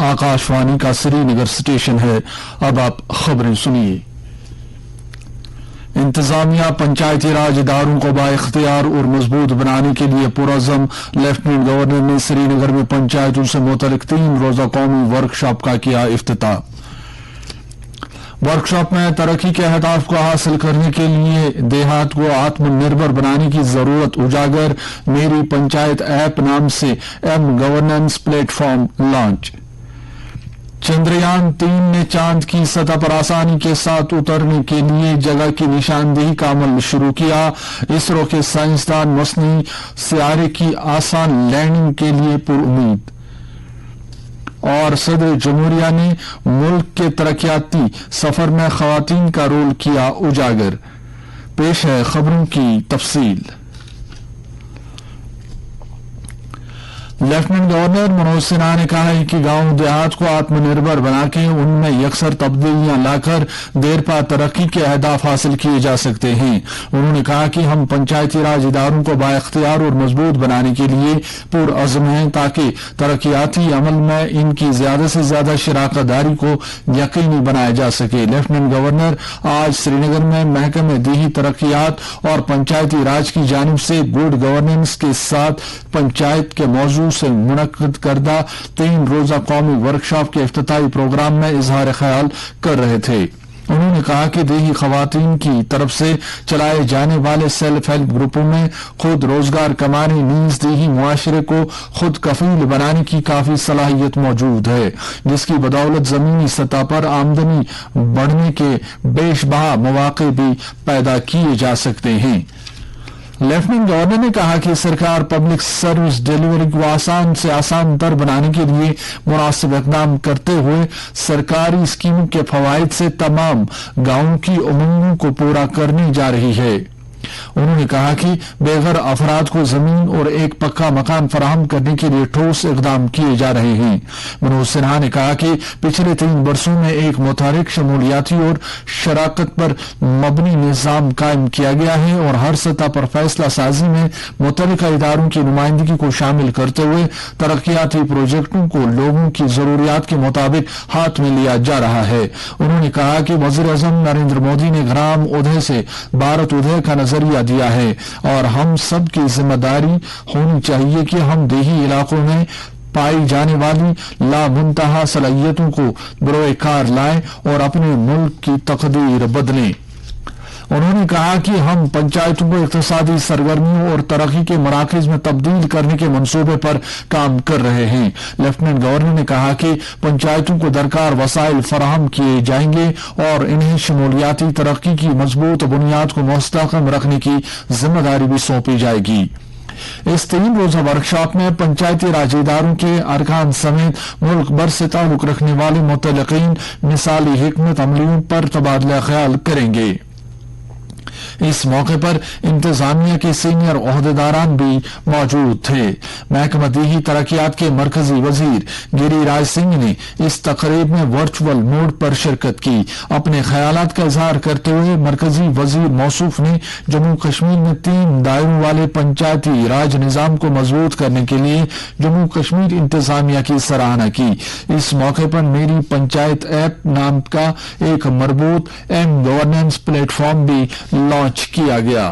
आकाशवाणी का श्रीनगर स्टेशन है। अब आप खबरें सुनिए। इंतजामिया पंचायती राज इदारों को बाइख्तियार और मजबूत बनाने के लिए पुरअज़म लेफ्टिनेंट गवर्नर ने श्रीनगर में पंचायतों से मुतल्लिक 3 रोजा कौमी वर्कशॉप का किया इफ्तिताह। वर्कशॉप में तरक्की के अहदाफ को हासिल करने के लिए देहात को आत्मनिर्भर बनाने की जरूरत उजागर, मेरी पंचायत ऐप नाम से गवर्नेंस प्लेटफॉर्म लॉन्च। चंद्रयान 3 ने चांद की सतह पर आसानी के साथ उतरने के लिए जगह की निशानदेही का अमल शुरू किया। इसरो के साइंसदान मसनी सियारे की आसान लैंडिंग के लिए पुरुमीद। और सदर जमहूरिया ने मुल्क के तरक्याती सफर में खवातीन का रोल किया उजागर। पेश है खबरों की तफसील। लेफ्टिनेंट गवर्नर मनोज सिन्हा ने कहा है कि गांव देहात को आत्मनिर्भर बनाके उनमें यकसर तब्दीलियां लाकर देर पा तरक्की के अहदाफ हासिल किए जा सकते हैं। उन्होंने कहा कि हम पंचायती राज इदारों को बाइख्तियार और मजबूत बनाने के लिए पुरअज़्म हैं ताकि तरक्याती अमल में इनकी ज्यादा से ज्यादा शराकतदारी को यकीनी बनाया जा सके। लेफ्टिनेंट गवर्नर आज श्रीनगर में महकमे देही तरक्यात और पंचायती राज की जानिब से गुड गवर्नेंस के साथ पंचायत के मौजूद से मुनक्किद करदा 3 रोजा कौमी वर्कशॉप के इफ्तिताही प्रोग्राम में इजहार ख्याल कर रहे थे। उन्होंने कहा कि देही खवातीन की तरफ से चलाए जाने वाले सेल्फ हेल्प ग्रुपों में खुद रोजगार कमाने नीज देही मुआशरे को खुद कफील बनाने की काफी सलाहियत मौजूद है, जिसकी बदौलत जमीनी सतह पर आमदनी बढ़ने के बेशबहा मौके भी पैदा किए जा सकते हैं। लेफ्टिनेंट गवर्नर ने कहा कि सरकार पब्लिक सर्विस डिलीवरी को आसान से आसान तर बनाने के लिए मुनासिब इक़दाम करते हुए सरकारी स्कीमों के फवाइद से तमाम गांवों की उम्मीदों को पूरा करने जा रही है। उन्होंने कहा कि बेघर अफराद को जमीन और एक पक्का मकान फराहम करने के लिए ठोस इक़दाम किए जा रहे हैं। मनोज सिन्हा ने कहा कि पिछले 3 वर्षों में एक मुतहरिक शमूलियाती और शराकत पर मबनी निज़ाम कायम किया गया है और हर सतह पर फैसला साजी में मुतल्लिका इदारों की नुमाइंदगी को शामिल करते हुए तरक्याती प्रोजेक्टों को लोगों की जरूरियात के मुताबिक हाथ में लिया जा रहा है। उन्होंने कहा कि वज़ीर-ए-आज़म नरेंद्र मोदी ने ग्राम उदय से भारत उदय का नजरिया दिया है और हम सब की जिम्मेदारी होनी चाहिए कि हम देही इलाकों में पाई जाने वाली लामुंतहा सलाहियतों को बरोए कार लाएं और अपने मुल्क की तकदीर बदलें। उन्होंने कहा कि हम पंचायतों को इक़्तिसादी सरगर्मियों और तरक्की के मराकज़ में तब्दील करने के मंसूबे पर काम कर रहे हैं। लेफ्टिनेंट गवर्नर ने कहा कि पंचायतों को दरकार वसाइल फराहम किए जाएंगे और इन्हें शमूलियाती तरक्की की मजबूत बुनियाद को मुस्तहकम रखने की जिम्मेदारी भी सौंपी जाएगी। इस 3 रोजा वर्कशॉप में पंचायती राज इदारों के अरकान समेत मुल्क भर से ताल्लुक रखने वाले मुतल्लिकीन मिसाली हिकमत अमलियों पर तबादला ख्याल करेंगे। इस मौके पर इंतजामिया के सीनियर ओहदेदारान भी मौजूद थे। महकमा देही तरक्यात के मरकजी वजीर गिरिराज सिंह ने इस तकरीब में वर्चुअल मोड पर शिरकत की। अपने ख्यालात का इजहार करते हुए मरकजी वजीर मौसूफ ने जम्मू कश्मीर में 3 दायरों वाले पंचायती राज निजाम को मजबूत करने के लिए जम्मू कश्मीर इंतजामिया की सराहना की। इस मौके पर मेरी पंचायत ऐप नाम का एक मरबूत गवर्नेंस प्लेटफॉर्म भी लॉन्च किया गया।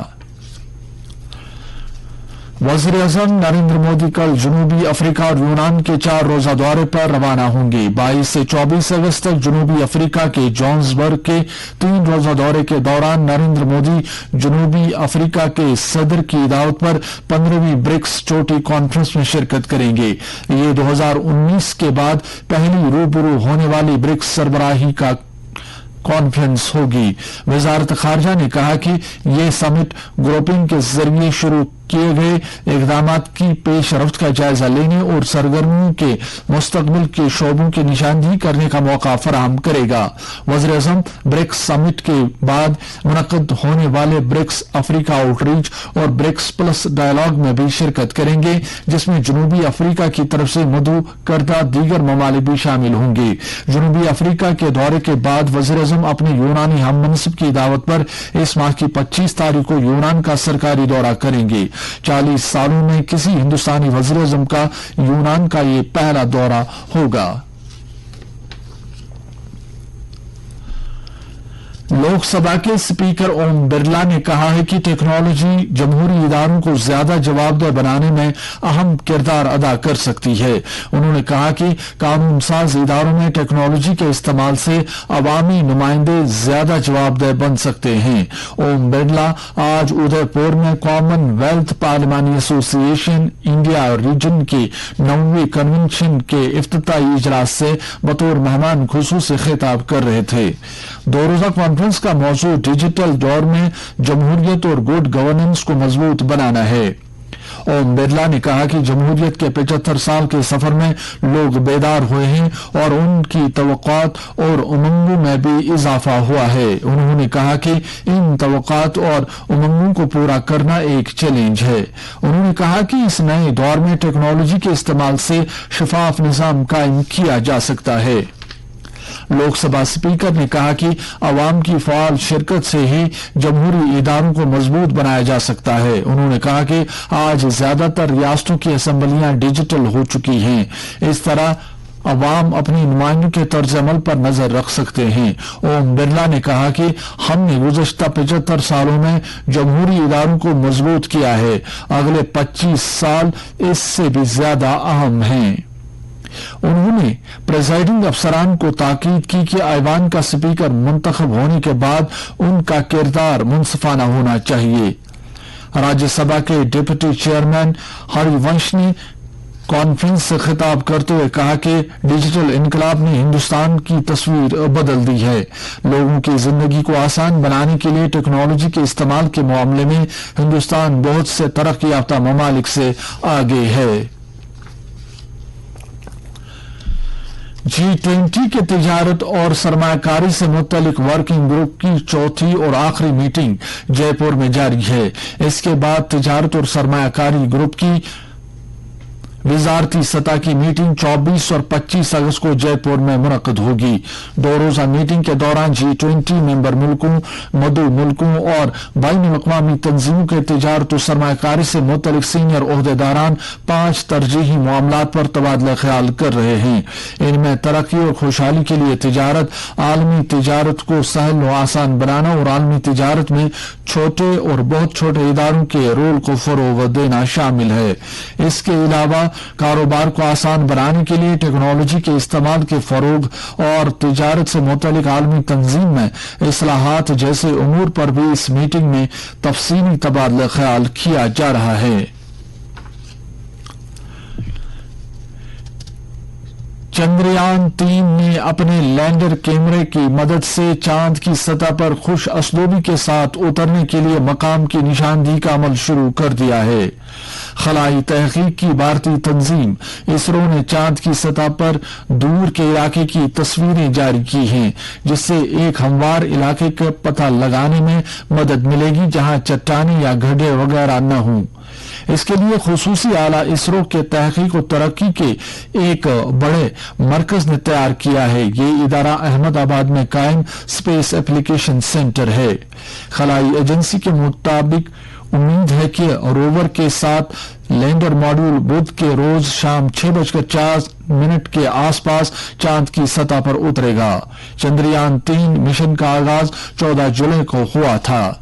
वज़ीर-ए-आज़म नरेंद्र मोदी कल जनूबी अफ्रीका और यूनान के 4 रोजा दौरे पर रवाना होंगे। 22 से 24 अगस्त तक जनूबी अफ्रीका के जोहान्सबर्ग के 3 रोजा दौरे के दौरान नरेंद्र मोदी जनूबी अफ्रीका के सदर की दावत पर 15वीं ब्रिक्स चोटी कॉन्फ्रेंस में शिरकत करेंगे। ये 2019 के बाद पहली रूबरू होने वाली ब्रिक्स सरबराही का कॉन्फ्रेंस होगी। वजारत खारजा ने कहा कि यह समिट ग्रुपिंग के जरिए शुरू किए गए इकदामात की पेशरफ्त का जायजा लेने और सरगर्मियों के मुस्तकबिल के शोबों की निशानदेही करने का मौका फराहम करेगा। वज़ीर-ए-आज़म ब्रिक्स समिट के बाद मुनक्किद होने वाले ब्रिक्स अफ्रीका आउटरीच और ब्रिक्स प्लस डायलॉग में भी शिरकत करेंगे, जिसमें जनूबी अफ्रीका की तरफ से मदऊ करदा दीगर ममालिक भी शामिल होंगे। जनूबी अफ्रीका के दौरे के बाद वज़ीर-ए-आज़म अपने यूनानी हममनसब की दावत पर इस माह की 25 तारीख को यूनान का सरकारी दौरा करेंगे। 40 सालों में किसी हिंदुस्तानी वज़ीर-ए-आज़म का यूनान का ये पहला दौरा होगा। लोकसभा के स्पीकर ओम बिरला ने कहा है कि टेक्नोलॉजी जमहूरी इदारों को ज्यादा जवाबदेह बनाने में अहम किरदार अदा कर सकती है। उन्होंने कहा कि कानून साज इदारों में टेक्नोलॉजी के इस्तेमाल से अवामी नुमाइंदे ज्यादा जवाबदेह बन सकते हैं। ओम बिरला आज उदयपुर में कॉमनवेल्थ पार्लिमानी एसोसिएशन इंडिया रीजन के 9वीं कन्वेंशन के इफ्तिताई इजलास से बतौर मेहमान खुसूसी खिताब कर रहे थे। दो रोजा कॉन्फ्रेंस का मौजूद डिजिटल दौर में जमहूरियत और गुड गवर्नेंस को मजबूत बनाना है। ओम बिरला ने कहा कि जमहूरियत के 75 साल के सफर में लोग बेदार हुए हैं और उनकी तवक्कात और उमंगों में भी इजाफा हुआ है। उन्होंने कहा कि इन तवक्कात और उमंगों को पूरा करना एक चैलेंज है। उन्होंने कहा कि इस नए दौर में टेक्नोलॉजी के इस्तेमाल से शफाफ निजाम कायम किया जा सकता है। लोकसभा स्पीकर ने कहा कि अवाम की फाल शिरकत से ही जमहूरी इदारों को मजबूत बनाया जा सकता है। उन्होंने कहा कि आज ज्यादातर रियासतों की असेंबलियां डिजिटल हो चुकी हैं। इस तरह अवाम अपनी नुमाइंदों के तर्ज अमल पर नजर रख सकते हैं। ओम बिरला ने कहा कि हमने गुज़श्ता 75 सालों में जमहूरी इदारों को मजबूत किया है। अगले 25 साल इससे भी ज्यादा अहम हैं। उन्होंने प्रेजाइडिंग अफसरान को ताकीद की कि ऐवान का स्पीकर मुंतखब होने के बाद उनका किरदार मुंसिफाना होना चाहिए। राज्यसभा के डिप्टी चेयरमैन हरिवंश ने कॉन्फ्रेंस से खिताब करते हुए कहा कि डिजिटल इनकलाब ने हिंदुस्तान की तस्वीर बदल दी है। लोगों की जिंदगी को आसान बनाने के लिए टेक्नोलॉजी के इस्तेमाल के मामले में हिंदुस्तान बहुत से तरक्की याफ्ता ममालिक से आगे है। G20 के तिजारत और सरमायाकारी से मुत्तलिक वर्किंग ग्रुप की चौथी और आखिरी मीटिंग जयपुर में जारी है। इसके बाद तिजारत और सरमायाकारी ग्रुप की वजारती सतह की मीटिंग 24 और 25 अगस्त को जयपुर में मुनक्कद होगी। दो रोजा मीटिंग के दौरान G20 मेंबर मुल्कों, मदू मुल्कों और बैनुल-अक़वामी तंजीमों के तिजारत और सरमायाकारी से मुतल्लिक सीनियर ओहदेदारान 5 तरजीही मामलात पर तबादला ख्याल कर रहे हैं। इनमें तरक्की और खुशहाली के लिए तिजारत, आलमी तिजारत को सहल और आसान बनाना और आलमी तिजारत में छोटे और बहुत छोटे इदारों के रोल को फरोग देना शामिल है। इसके अलावा कारोबार को आसान बनाने के लिए टेक्नोलॉजी के इस्तेमाल के फरोग और तिजारत से मुतल्लिक आलमी तंजीम में इस्लाहात जैसे उमूर पर भी इस मीटिंग में तफसीली तबादला ख्याल किया जा रहा है। चंद्रयान 3 ने अपने लैंडर कैमरे की मदद से चांद की सतह पर खुश असलूबी के साथ उतरने के लिए मकाम की निशानदेही का अमल शुरू कर दिया है। खलाई तहकीक की भारतीय तंजीम इसरो ने चांद की सतह पर दूर के इलाके की तस्वीरें जारी की हैं, जिससे एक हमवार इलाके का पता लगाने में मदद मिलेगी जहां चट्टानें या गड्ढे वगैरह न हों। इसके लिए खुसूसी आला इसरो के तहकीक और तरक्की के एक बड़े मरकज ने तैयार किया है। ये इदारा अहमदाबाद में कायम स्पेस एप्लीकेशन सेंटर है। खलाई एजेंसी के मुताबिक उम्मीद है कि रोवर के साथ लैंडर मॉड्यूल बुध के रोज शाम 6:04 के आसपास चांद की सतह पर उतरेगा। चंद्रयान 3 मिशन का आगाज 14 जुलाई को हुआ था।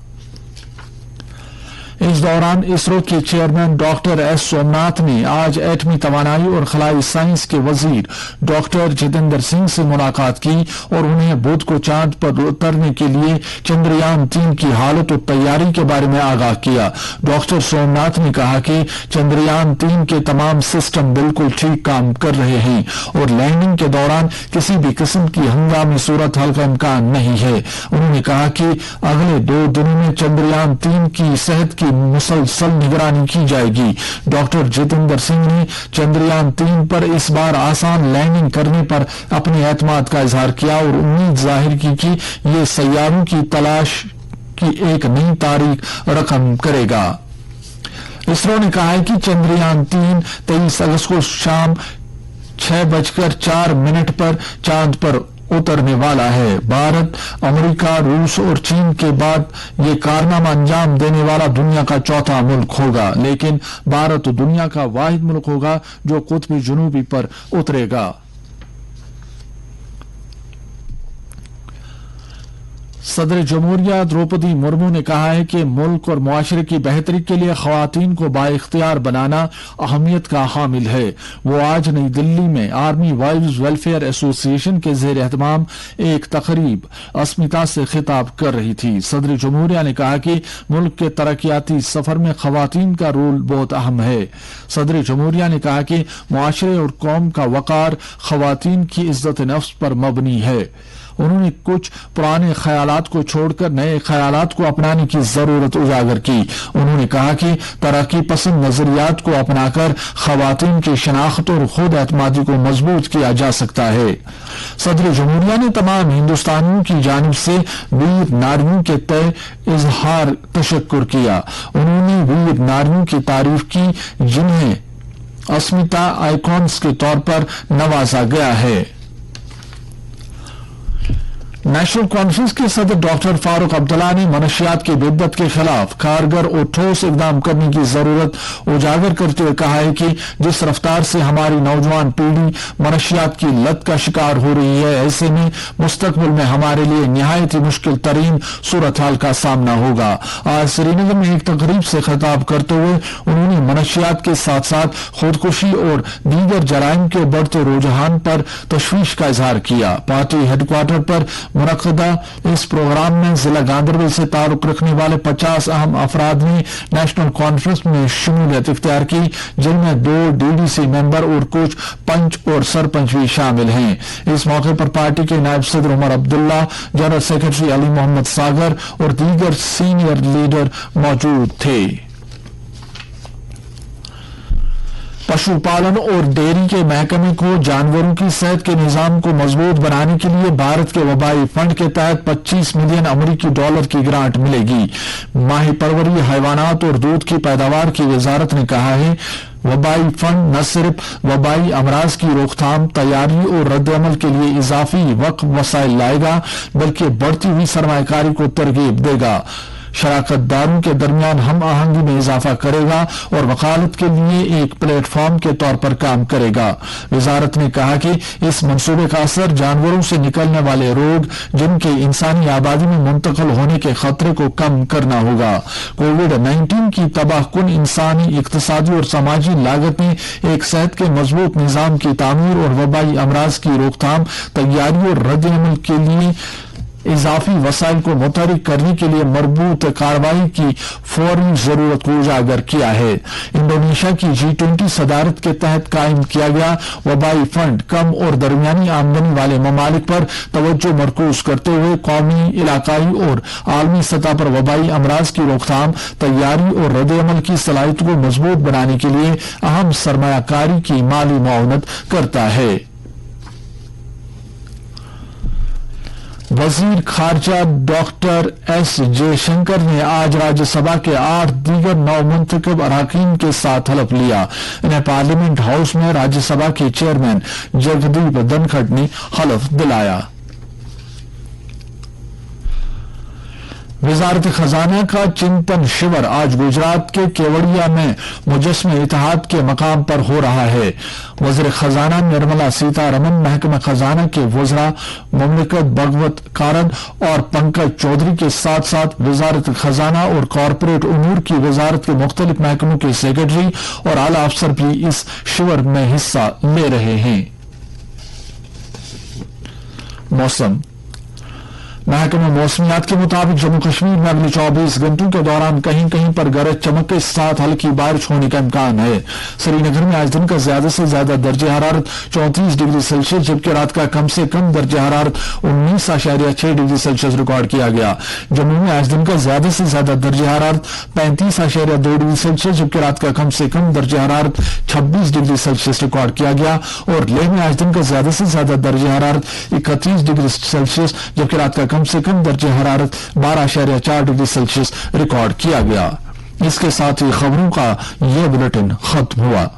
इस दौरान इसरो के चेयरमैन डॉक्टर एस सोमनाथ ने आज एटमी तवानाई और खलाई साइंस के वजीर डॉक्टर जितेंद्र सिंह से मुलाकात की और उन्हें बुध को चांद पर उतरने के लिए चंद्रयान 3 की हालत और तैयारी के बारे में आगाह किया। डॉक्टर सोमनाथ ने कहा कि चंद्रयान 3 के तमाम सिस्टम बिल्कुल ठीक काम कर रहे हैं और लैंडिंग के दौरान किसी भी किस्म की हंगामी सूरत हाल का इम्कान नहीं है। उन्होंने कहा कि अगले 2 दिनों में चंद्रयान 3 की सेहत की मुसलसल निगरानी की जाएगी। डॉक्टर जितेंद्र सिंह ने चंद्रयान 3 पर इस बार आसान लैंडिंग करने पर अपने एतमाद का इजहार किया और उम्मीद जाहिर की कि ये सैयारों की तलाश की एक नई तारीख रकम करेगा। इसरो ने कहा है कि चंद्रयान 3 23 अगस्त को शाम 6:04 पर चांद पर उतरने वाला है। भारत, अमेरिका, रूस और चीन के बाद ये कारनामा अंजाम देने वाला दुनिया का चौथा मुल्क होगा, लेकिन भारत दुनिया का वाहिद मुल्क होगा जो कुतुब जुनूबी पर उतरेगा। सदर जमहूरिया द्रौपदी मुर्मू ने कहा है कि मुल्क और मुआशरे की बेहतरी के लिए खवातीन को बाइख्तियार बनाना अहमियत का हामिल है। वो आज नई दिल्ली में आर्मी वाइव्स वेलफेयर एसोसिएशन के ज़ेर एहतमाम एक तकरीब अस्मिता से खिताब कर रही थी। सदर जमहूरिया ने कहा कि मुल्क के तरक्याती सफर में खवातीन का रोल बहुत अहम है। सदर जमहूरिया ने कहा कि मुआशरे और कौम का वकार खवातीन की इज्जत नफ्स पर मबनी है। उन्होंने कुछ पुराने ख्यालात को छोड़कर नए ख्यालात को अपनाने की जरूरत उजागर की। उन्होंने कहा कि तरक्की पसंद नजरियात को अपनाकर खवातीन की शनाख्त और खुद एतमादी को मजबूत किया जा सकता है। सदर जमहूरिया ने तमाम हिंदुस्तानियों की जानिब से वीर नारियों के तय इजहार तशक्कुर किया। उन्होंने वीर नारियों की तारीफ की जिन्हें अस्मिता आइकॉन्स के तौर पर नवाजा गया है। नेशनल कॉन्फ्रेंस के सदर डॉक्टर फारूक अब्दुल्ला ने मनशियात की बिद्दत के खिलाफ कारगर और ठोस इकदाम करने की जरूरत उजागर करते हुए कहा है कि जिस रफ्तार से हमारी नौजवान पीढ़ी मनशियात की लत का शिकार हो रही है, ऐसे में मुस्तकबिल में हमारे लिए निहायत ही मुश्किल तरीन सूरत हाल का सामना होगा। आज श्रीनगर में एक तकरीब से खिताब करते हुए उन्होंने मनशियात के साथ साथ खुदकुशी और दीगर जराइम के बढ़ते रुझान पर तशवीश का इजहार किया। पार्टी हेडक्वार्टर पर मुनक्किदा इस प्रोग्राम में जिला गांधरबल से ताल्लुक रखने वाले 50 अहम अफराद ने नेशनल कॉन्फ्रेंस में शमूलियत इख्तियार की, जिनमें 2 डीडीसी मेंबर और कुछ पंच और सरपंच भी शामिल हैं। इस मौके पर पार्टी के नायब सदर उमर अब्दुल्ला, जनरल सेक्रेटरी अली मोहम्मद सागर और दीगर सीनियर लीडर मौजूद थे। पशुपालन और डेयरी के महकमे को जानवरों की सेहत के निजाम को मजबूत बनाने के लिए भारत के वबाई फंड के तहत 25 मिलियन अमरीकी डॉलर की ग्रांट मिलेगी। माही परवरी, हैवानात और दूध की पैदावार की वजारत ने कहा है वबाई फंड न सिर्फ वबाई अमराज की रोकथाम, तैयारी और रद्दअमल के लिए इजाफी वक्त वसाइल लाएगा, बल्कि बढ़ती हुई सरमायाकारी को तरगीब देगा, शराकतदारों के दरमियान हम आहंगी में इजाफा करेगा और वकालत के लिए एक प्लेटफॉर्म के तौर पर काम करेगा। वजारत ने कहा कि इस मंसूबे का असर जानवरों से निकलने वाले रोग जिनके इंसानी आबादी में मुंतकिल होने के खतरे को कम करना होगा। कोविड-19 की तबाहकुन इंसानी, इक्तिसादी और समाजी लागत ने एक सेहत के मजबूत निजाम की तामीर और वबाई अमराज की रोकथाम, तैयारी और रद्दअमल के लिए इजाफी वसाइल को मुतहरिक करने के लिए मरबूत कार्रवाई की फौरी जरूरत को उजागर किया है। इंडोनेशिया की G20 सदारत के तहत कायम किया गया वबाई फंड कम और दरमियानी आमदनी वाले ममालिक पर तवज्जो मरकूज करते हुए कौमी, इलाकाई और आलमी सतह पर वबाई अमराज की रोकथाम, तैयारी और रद्दअमल की सलाहियत को मजबूत बनाने के लिए अहम सरमायाकारी की माली मुआवनत करता है। वजीर खारजा डॉक्टर एस जयशंकर ने आज राज्यसभा के 8 दीगर नवमुंतखब अरकान के साथ हलफ लिया। इन्हें पार्लियामेंट हाउस में राज्यसभा के चेयरमैन जगदीप धनखड़ ने हलफ दिलाया। वजारत खजाना का चिंतन शिविर आज गुजरात के केवड़िया में मुजस्मे इत्तेहाद के मकाम पर हो रहा है। वज़ीर खजाना निर्मला सीतारमन, महकमा खजाना के वज़रा मुमलिकत भगवत कारन और पंकज चौधरी के साथ साथ वजारत खजाना और कॉरपोरेट उमूर की वजारत के मुख्तलिफ महकमों के सेक्रेटरी और आला अफसर भी इस शिविर में हिस्सा ले रहे हैं। मौसम महकमा मौसमियात के मुताबिक जम्मू कश्मीर में अगले 24 घंटों के दौरान कहीं कहीं पर गरज चमक के साथ हल्की बारिश होने का इम्कान है। श्रीनगर में आज दिन का ज्यादा से ज्यादा दर्जे हरारत 34 डिग्री सेल्सियस जबकि रात का कम से कम दर्जे हरारत 19.6 डिग्री सेल्सियस रिकॉर्ड किया गया। जम्मू में आज दिन का ज्यादा से ज्यादा दर्जे हरारत 35.2 डिग्री सेल्सियस जबकि रात का कम से कम दर्जे हरारत 26 डिग्री सेल्सियस रिकॉर्ड किया गया और लेह में आज दिन का ज्यादा से ज्यादा दर्जे हरारत 31 डिग्री सेल्सियस जबकि रात का कम से कम दर्जे हरारत 12.4 डिग्री सेल्सियस रिकॉर्ड किया गया। इसके साथ ही खबरों का यह बुलेटिन खत्म हुआ।